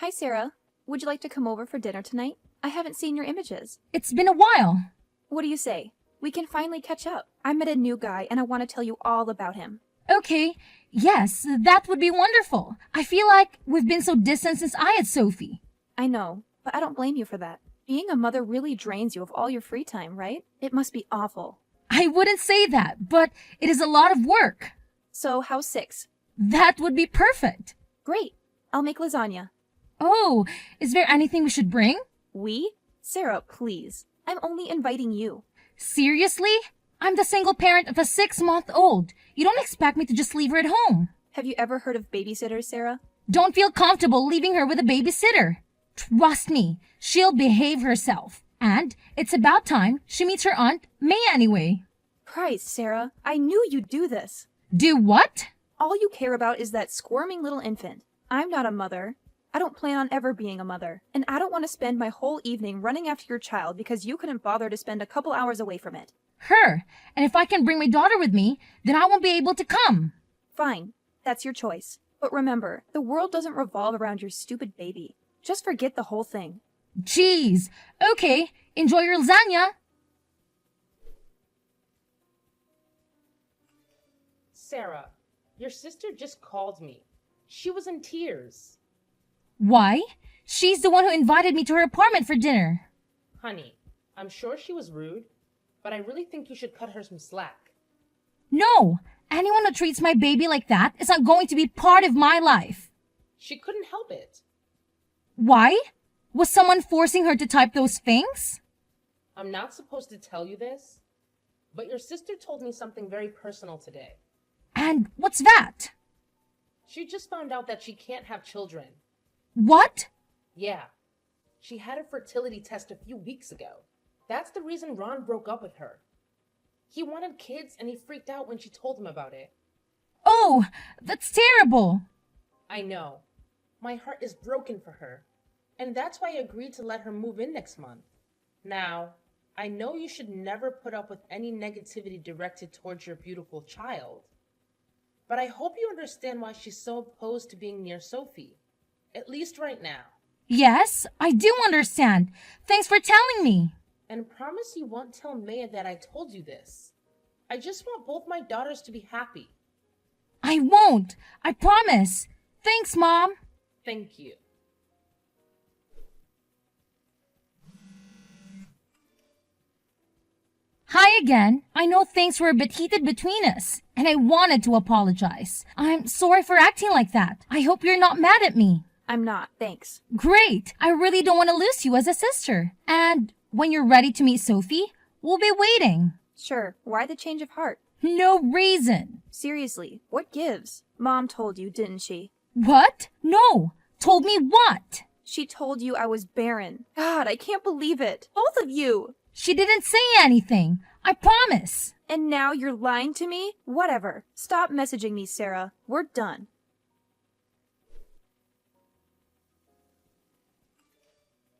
Hi, Sarah. Would you like to come over for dinner tonight? I haven't seen your images. It's been a while. What do you say? We can finally catch up. I met a new guy and I want to tell you all about him. Okay, yes, that would be wonderful. I feel like we've been so distant since I had Sophie. I know, but I don't blame you for that. Being a mother really drains you of all your free time, right? It must be awful. I wouldn't say that, but it is a lot of work. So, how's 6? That would be perfect. Great. I'll make lasagna. Oh, is there anything we should bring? We? Sarah, please. I'm only inviting you. Seriously? I'm the single parent of a 6-month-old. You don't expect me to just leave her at home. Have you ever heard of babysitters, Sarah? Don't feel comfortable leaving her with a babysitter. Trust me, she'll behave herself. And it's about time she meets her aunt, May, anyway. Christ, Sarah. I knew you'd do this. Do what? All you care about is that squirming little infant. I'm not a mother. I don't plan on ever being a mother. And I don't want to spend my whole evening running after your child because you couldn't bother to spend a couple hours away from it. Her. And if I can bring my daughter with me, then I won't be able to come. Fine. That's your choice. But remember, the world doesn't revolve around your stupid baby. Just forget the whole thing. Jeez. Okay, enjoy your lasagna. Sarah, your sister just called me. She was in tears. Why? She's the one who invited me to her apartment for dinner. Honey, I'm sure she was rude, but I really think you should cut her some slack. No, anyone who treats my baby like that is not going to be part of my life. She couldn't help it. Why? Was someone forcing her to type those things? I'm not supposed to tell you this, but your sister told me something very personal today. And what's that? She just found out that she can't have children. What? Yeah. She had a fertility test a few weeks ago. That's the reason Ron broke up with her. He wanted kids and he freaked out when she told him about it. Oh, that's terrible. I know. My heart is broken for her. And that's why I agreed to let her move in next month. Now, I know you should never put up with any negativity directed towards your beautiful child. But I hope you understand why she's so opposed to being near Sophie. At least right now. Yes, I do understand. Thanks for telling me. And promise you won't tell Maya that I told you this. I just want both my daughters to be happy. I won't. I promise. Thanks, Mom. Thank you. Hi again. I know things were a bit heated between us, and I wanted to apologize. I'm sorry for acting like that. I hope you're not mad at me. I'm not, thanks. Great. I really don't want to lose you as a sister. And when you're ready to meet Sophie, we'll be waiting. Sure, why the change of heart? No reason. Seriously, what gives? Mom told you, didn't she? What? No. Told me what? She told you I was barren. God, I can't believe it. Both of you. She didn't say anything. I promise. And now you're lying to me? Whatever. Stop messaging me, Sarah. We're done.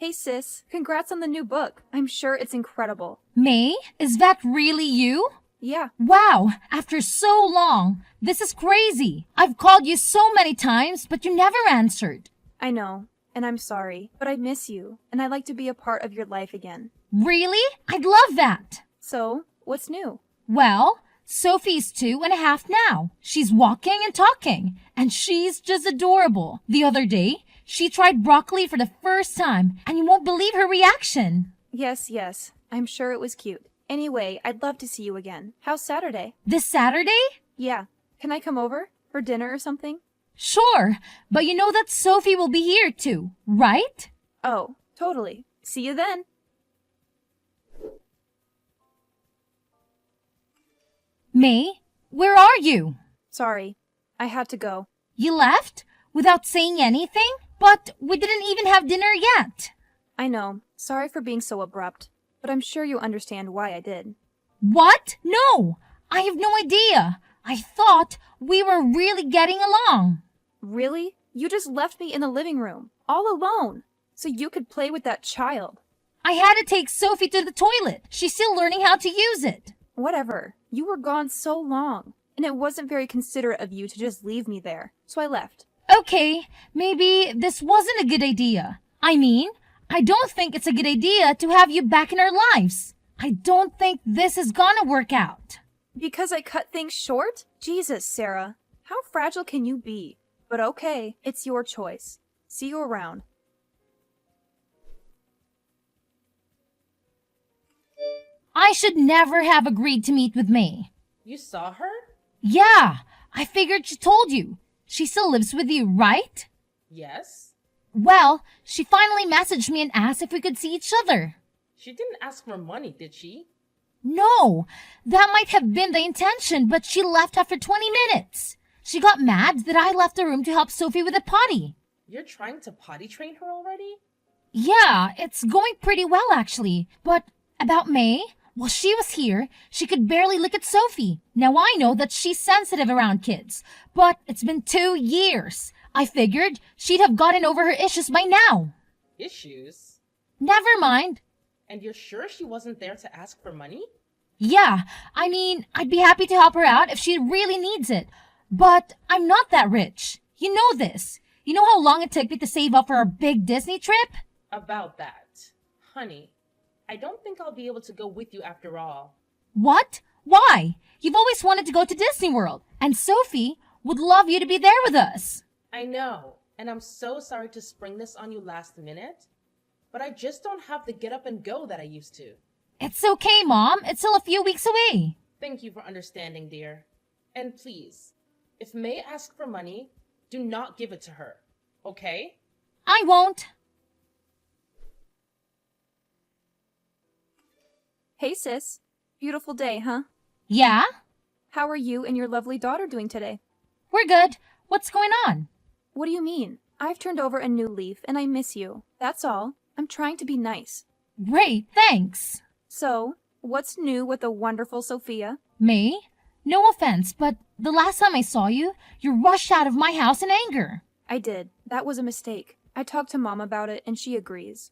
Hey sis, congrats on the new book. I'm sure it's incredible. May, is that really you? Yeah. Wow, after so long. This is crazy. I've called you so many times, but you never answered. I know, and I'm sorry, but I miss you, and I'd like to be a part of your life again. Really? I'd love that. So, what's new? Well, Sophie's 2.5 now. She's walking and talking, and she's just adorable. The other day, she tried broccoli for the first time, and you won't believe her reaction. Yes, I'm sure it was cute. Anyway, I'd love to see you again. How's Saturday? This Saturday? Yeah. Can I come over? For dinner or something? Sure, but you know that Sophie will be here too, right? Oh, totally. See you then. May, where are you? Sorry, I had to go. You left? Without saying anything? But we didn't even have dinner yet. I know. Sorry for being so abrupt. But I'm sure you understand why I did. What? No! I have no idea. I thought we were really getting along. Really? You just left me in the living room, all alone, so you could play with that child. I had to take Sophie to the toilet. She's still learning how to use it. Whatever. You were gone so long, and it wasn't very considerate of you to just leave me there, so I left. Okay, maybe this wasn't a good idea. I mean, I don't think it's a good idea to have you back in our lives. I don't think this is gonna work out. Because I cut things short? Jesus, Sarah. How fragile can you be? But okay, it's your choice. See you around. I should never have agreed to meet with May. You saw her? Yeah, I figured she told you. She still lives with you, right? Yes. Well, she finally messaged me and asked if we could see each other. She didn't ask for money, did she? No, that might have been the intention, but she left after 20 minutes. She got mad that I left the room to help Sophie with the potty. You're trying to potty train her already? Yeah, it's going pretty well actually. But about May, while she was here, she could barely look at Sophie. Now I know that she's sensitive around kids, but it's been 2 years. I figured she'd have gotten over her issues by now. Issues? Never mind. And you're sure she wasn't there to ask for money? Yeah, I mean, I'd be happy to help her out if she really needs it. But I'm not that rich. You know this. You know how long it took me to save up for our big Disney trip? About that. Honey, I don't think I'll be able to go with you after all. What? Why? You've always wanted to go to Disney World, and Sophie would love you to be there with us. I know, and I'm so sorry to spring this on you last minute, but I just don't have the get up and go that I used to. It's okay, Mom. It's still a few weeks away. Thank you for understanding, dear. And please, if May asks for money, do not give it to her, okay? I won't. Hey, sis. Beautiful day, huh? Yeah? How are you and your lovely daughter doing today? We're good. What's going on? What do you mean? I've turned over a new leaf and I miss you. That's all. I'm trying to be nice. Great, thanks. So, what's new with the wonderful Sophia? May? No offense, but the last time I saw you, you rushed out of my house in anger. I did. That was a mistake. I talked to Mom about it and she agrees.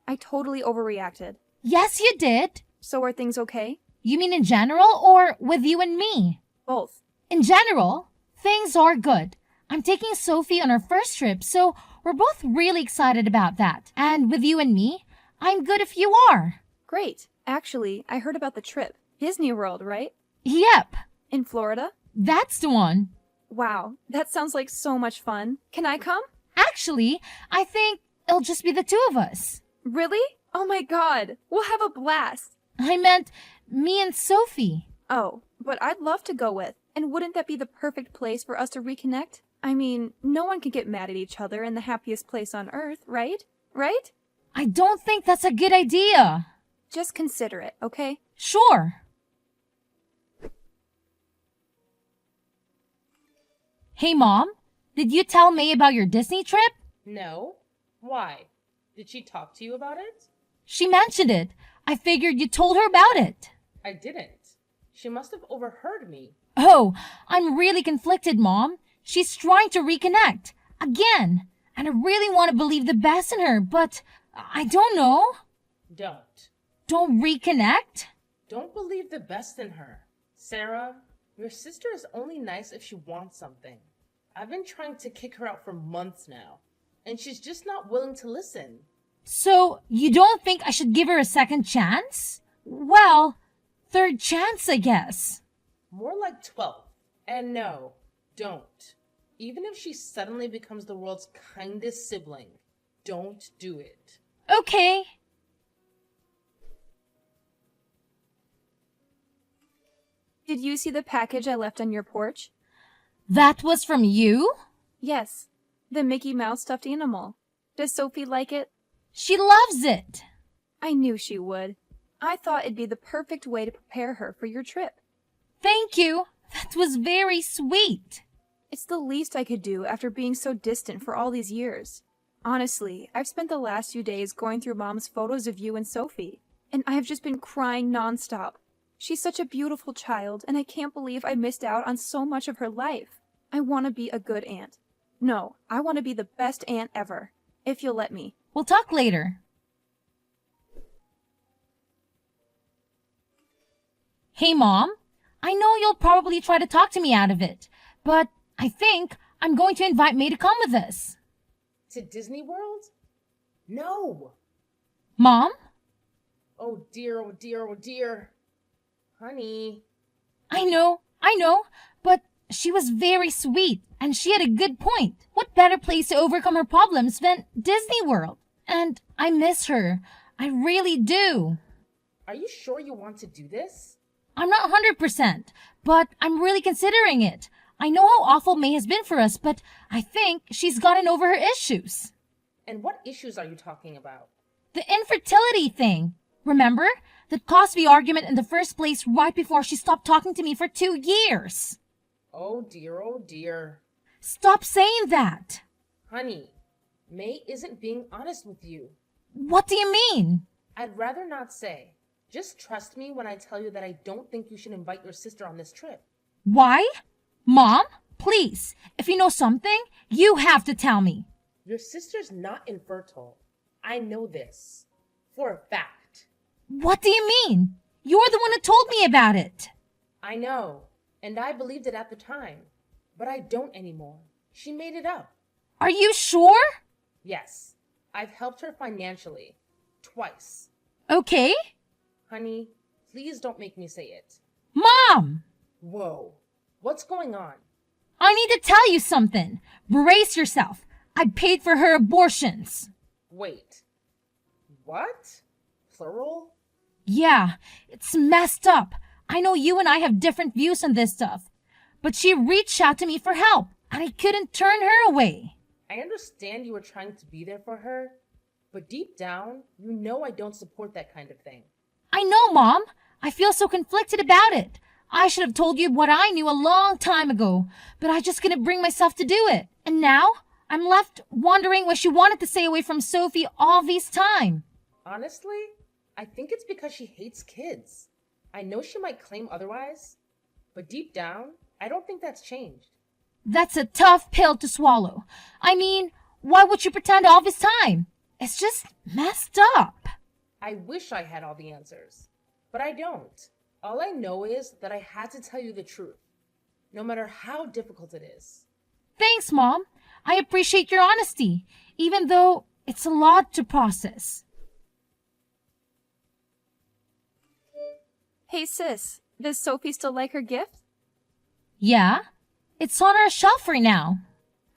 I totally overreacted. Yes, you did. So are things okay? You mean in general or with you and me? Both. In general, things are good. I'm taking Sophie on her first trip, so we're both really excited about that. And with you and me, I'm good if you are. Great. Actually, I heard about the trip. Disney World, right? Yep, In Florida? that's the one. Wow, that sounds like so much fun. Can I come? Actually, I think it'll just be the two of us. Really? Oh my god, we'll have a blast. I meant me and Sophie. Oh, but I'd love to go with. And wouldn't that be the perfect place for us to reconnect? I mean, no one can get mad at each other in the happiest place on earth, right? Right? I don't think that's a good idea. Just consider it, okay? Sure. Hey, Mom, did you tell May about your Disney trip? No? Why? Did she talk to you about it? She mentioned it. I figured you told her about it. I didn't. She must have overheard me. Oh, I'm really conflicted, Mom. She's trying to reconnect. Again. And I really want to believe the best in her, but I don't know. Don't. Don't reconnect? Don't believe the best in her. Sarah, your sister is only nice if she wants something. I've been trying to kick her out for months now, and she's just not willing to listen. So, you don't think I should give her a second chance? Well, third chance, I guess. More like 12. And no, don't. Even if she suddenly becomes the world's kindest sibling, don't do it. Okay. Did you see the package I left on your porch? That was from you? Yes, the Mickey Mouse stuffed animal. Does Sophie like it? She loves it. I knew she would. I thought it'd be the perfect way to prepare her for your trip. Thank you. That was very sweet. It's the least I could do after being so distant for all these years. Honestly, I've spent the last few days going through Mom's photos of you and Sophie, and I have just been crying nonstop. She's such a beautiful child, and I can't believe I missed out on so much of her life. I want to be a good aunt. No, I want to be the best aunt ever, if you'll let me. We'll talk later. Hey, Mom. I know you'll probably try to talk to me out of it, but I think I'm going to invite May to come with us. To Disney World? No. Mom? Oh dear, oh dear, oh dear. Honey. I know, but she was very sweet and she had a good point. What better place to overcome her problems than Disney World? And I miss her. I really do. Are you sure you want to do this? I'm not 100%, but I'm really considering it. I know how awful May has been for us, but I think she's gotten over her issues. And what issues are you talking about? The infertility thing. Remember? That caused the argument in the first place right before she stopped talking to me for 2 years. Oh dear, oh dear. Stop saying that. Honey, May isn't being honest with you. What do you mean? I'd rather not say. Just trust me when I tell you that I don't think you should invite your sister on this trip. Why? Mom, please, if you know something, you have to tell me. Your sister's not infertile. I know this. For a fact. What do you mean? You're the one who told me about it. I know. And I believed it at the time. But I don't anymore. She made it up. Are you sure? Yes. I've helped her financially. Twice. Okay. Honey, please don't make me say it. Mom! Whoa. What's going on? I need to tell you something. Brace yourself. I paid for her abortions. Wait. What? Plural? Yeah, it's messed up. I know you and I have different views on this stuff. But she reached out to me for help, and I couldn't turn her away. I understand you were trying to be there for her, but deep down, you know I don't support that kind of thing. I know, Mom. I feel so conflicted about it. I should have told you what I knew a long time ago, but I just couldn't bring myself to do it. And now, I'm left wondering why she wanted to stay away from Sophie all this time. Honestly, I think it's because she hates kids. I know she might claim otherwise, but deep down, I don't think that's changed. That's a tough pill to swallow. I mean, why would you pretend all this time? It's just messed up. I wish I had all the answers, but I don't. All I know is that I had to tell you the truth, no matter how difficult it is. Thanks, Mom. I appreciate your honesty, even though it's a lot to process. Hey sis, does Sophie still like her gift? Yeah, it's on our shelf right now.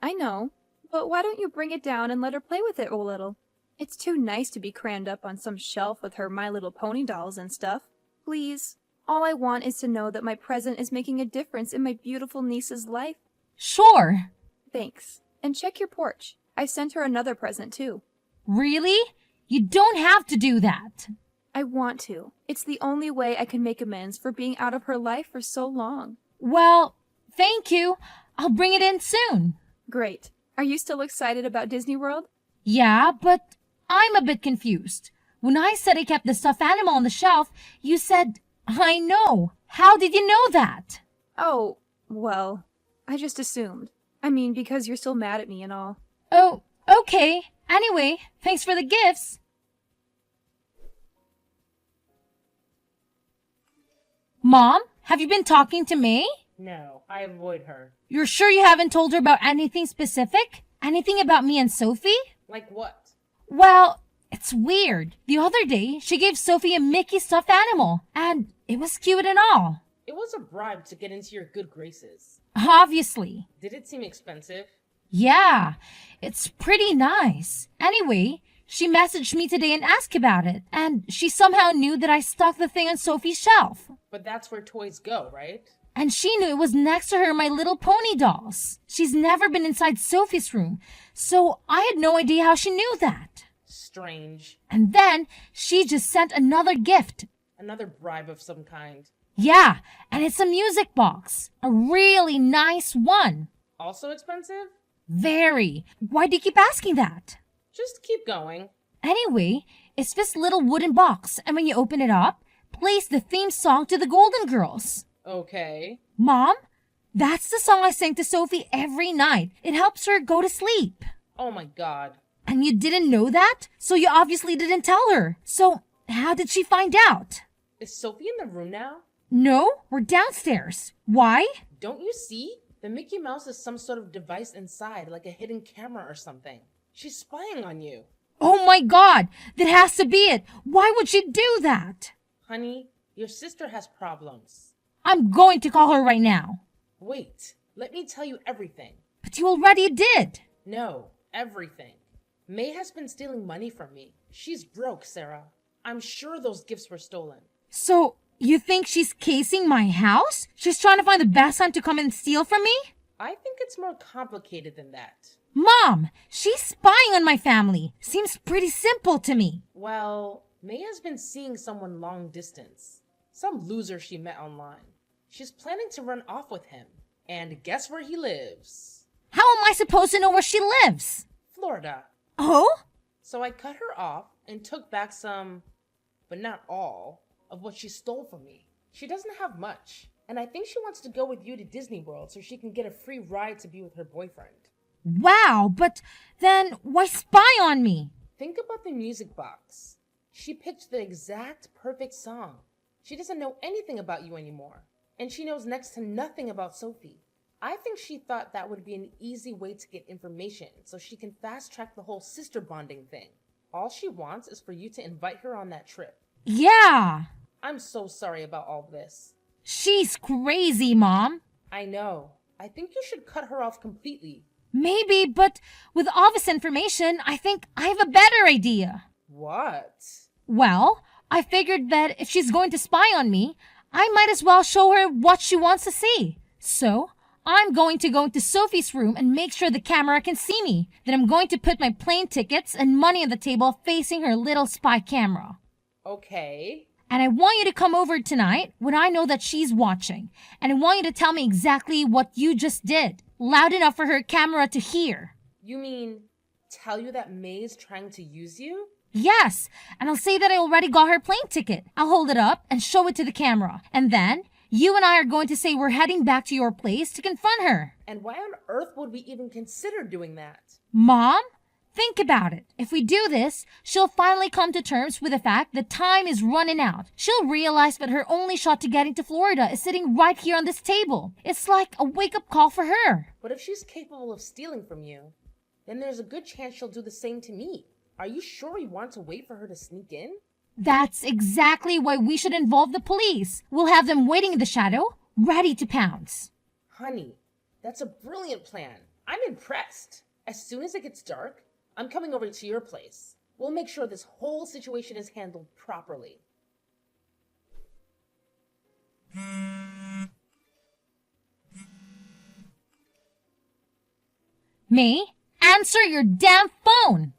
I know, but why don't you bring it down and let her play with it a little? It's too nice to be crammed up on some shelf with her My Little Pony dolls and stuff. Please, all I want is to know that my present is making a difference in my beautiful niece's life. Sure. Thanks. And check your porch. I sent her another present too. Really? You don't have to do that. I want to. It's the only way I can make amends for being out of her life for so long. Well, thank you. I'll bring it in soon. Great. Are you still excited about Disney World? Yeah, but I'm a bit confused. When I said I kept the stuffed animal on the shelf, you said, I know. How did you know that? Oh, well, I just assumed. I mean, because you're still mad at me and all. Oh, okay. Anyway, thanks for the gifts. Mom, have you been talking to May? No, I avoid her. You're sure you haven't told her about anything specific? Anything about me and Sophie? Like what? Well, it's weird. The other day, she gave Sophie a Mickey stuffed animal, and it was cute and all. It was a bribe to get into your good graces. Obviously. Did it seem expensive? Yeah, it's pretty nice. Anyway, she messaged me today and asked about it, and she somehow knew that I stuck the thing on Sophie's shelf. But that's where toys go, right? And she knew it was next to her My Little Pony dolls. She's never been inside Sophie's room, so I had no idea how she knew that. Strange. And then she just sent another gift. Another bribe of some kind. Yeah, and it's a music box. A really nice one. Also expensive? Very. Why do you keep asking that? Just keep going. Anyway, it's this little wooden box, and when you open it up, plays the theme song to the Golden Girls. Okay. Mom, that's the song I sing to Sophie every night. It helps her go to sleep. Oh my god. And you didn't know that? So you obviously didn't tell her. So how did she find out? Is Sophie in the room now? No, we're downstairs. Why? Don't you see? The Mickey Mouse is some sort of device inside, like a hidden camera or something. She's spying on you. Oh my God, that has to be it. Why would she do that? Honey, your sister has problems. I'm going to call her right now. Wait, let me tell you everything. But you already did. No, everything. May has been stealing money from me. She's broke, Sarah. I'm sure those gifts were stolen. So, you think she's casing my house? She's trying to find the best time to come and steal from me? I think it's more complicated than that. Mom, she's spying on my family. Seems pretty simple to me. Well, May has been seeing someone long distance. Some loser she met online. She's planning to run off with him. And guess where he lives? How am I supposed to know where she lives? Florida. Oh? So I cut her off and took back some, but not all, of what she stole from me. She doesn't have much. And I think she wants to go with you to Disney World so she can get a free ride to be with her boyfriend. Wow, but then why spy on me? Think about the music box. She picked the exact perfect song. She doesn't know anything about you anymore. And she knows next to nothing about Sophie. I think she thought that would be an easy way to get information so she can fast track the whole sister bonding thing. All she wants is for you to invite her on that trip. Yeah. I'm so sorry about all this. She's crazy, Mom. I know. I think you should cut her off completely. Maybe, but with all this information, I think I have a better idea. What? Well, I figured that if she's going to spy on me, I might as well show her what she wants to see. So, I'm going to go into Sophie's room and make sure the camera can see me. Then I'm going to put my plane tickets and money on the table facing her little spy camera. Okay. And I want you to come over tonight when I know that she's watching. And I want you to tell me exactly what you just did. Loud enough for her camera to hear. You mean tell you that May's trying to use you? Yes, and I'll say that I already got her plane ticket. I'll hold it up and show it to the camera. And then you and I are going to say we're heading back to your place to confront her. And why on earth would we even consider doing that? Mom, think about it. If we do this, she'll finally come to terms with the fact that time is running out. She'll realize that her only shot to getting to Florida is sitting right here on this table. It's like a wake-up call for her. But if she's capable of stealing from you, then there's a good chance she'll do the same to me. Are you sure we want to wait for her to sneak in? That's exactly why we should involve the police. We'll have them waiting in the shadow, ready to pounce. Honey, that's a brilliant plan. I'm impressed. As soon as it gets dark, I'm coming over to your place. We'll make sure this whole situation is handled properly. May, answer your damn phone!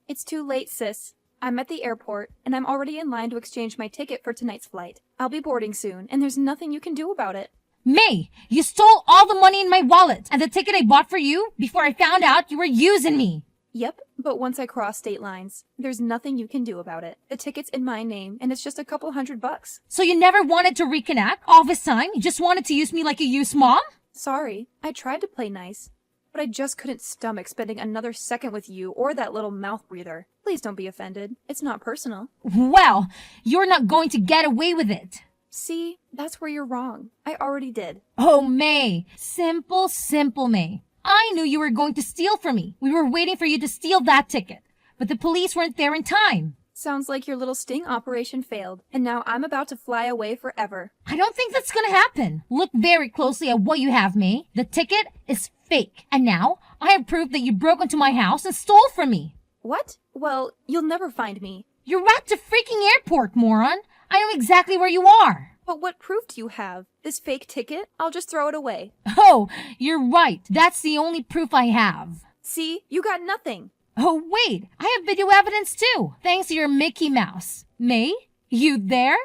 It's too late, sis. I'm at the airport, and I'm already in line to exchange my ticket for tonight's flight. I'll be boarding soon, and there's nothing you can do about it. May, you stole all the money in my wallet and the ticket I bought for you before I found out you were using me. Yep, but once I cross state lines, there's nothing you can do about it. The ticket's in my name, and it's just a couple $100. So you never wanted to reconnect? All this time, you just wanted to use me like you used Mom? Sorry, I tried to play nice, but I just couldn't stomach spending another second with you or that little mouth breather. Please don't be offended. It's not personal. Well, you're not going to get away with it. See, that's where you're wrong. I already did. Oh, May. Simple May. I knew you were going to steal from me. We were waiting for you to steal that ticket. But the police weren't there in time. Sounds like your little sting operation failed, and now I'm about to fly away forever. I don't think that's gonna happen. Look very closely at what you have, May. The ticket is fake. And now, I have proof that you broke into my house and stole from me. What? Well, you'll never find me. You're at the freaking airport, moron. I know exactly where you are. But what proof do you have? This fake ticket? I'll just throw it away. Oh, you're right. That's the only proof I have. See? You got nothing. Oh, wait. I have video evidence too, thanks to your Mickey Mouse. May, you there?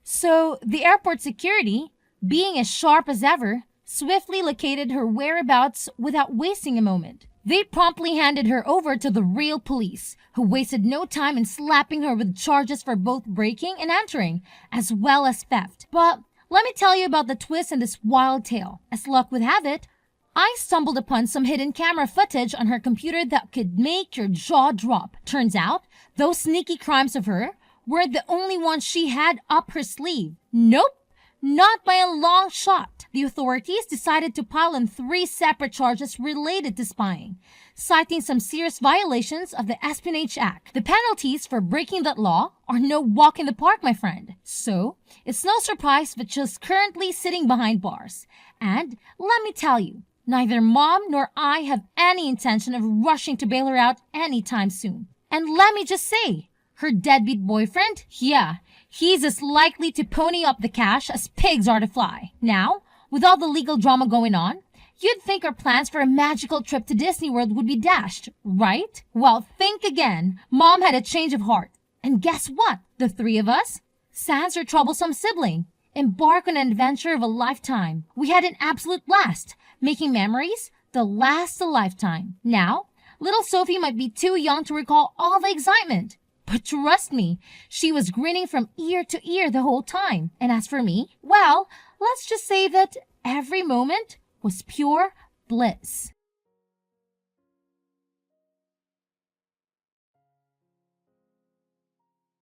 So, the airport security, being as sharp as ever, swiftly located her whereabouts without wasting a moment. They promptly handed her over to the real police, who wasted no time in slapping her with charges for both breaking and entering, as well as theft. But let me tell you about the twist in this wild tale. As luck would have it, I stumbled upon some hidden camera footage on her computer that could make your jaw drop. Turns out, those sneaky crimes of her weren't the only ones she had up her sleeve. Nope. Not by a long shot. The authorities decided to pile on 3 separate charges related to spying, citing some serious violations of the Espionage Act. The penalties for breaking that law are no walk in the park, my friend. So, it's no surprise that she's currently sitting behind bars. And let me tell you, neither Mom nor I have any intention of rushing to bail her out anytime soon. And let me just say, her deadbeat boyfriend, yeah, he's as likely to pony up the cash as pigs are to fly. Now, with all the legal drama going on, you'd think our plans for a magical trip to Disney World would be dashed, right? Well, think again. Mom had a change of heart. And guess what? The 3 of us, sans her troublesome sibling, embark on an adventure of a lifetime. We had an absolute blast, making memories that last a lifetime. Now, little Sophie might be too young to recall all the excitement. But trust me, she was grinning from ear to ear the whole time. And as for me, well, let's just say that every moment was pure bliss.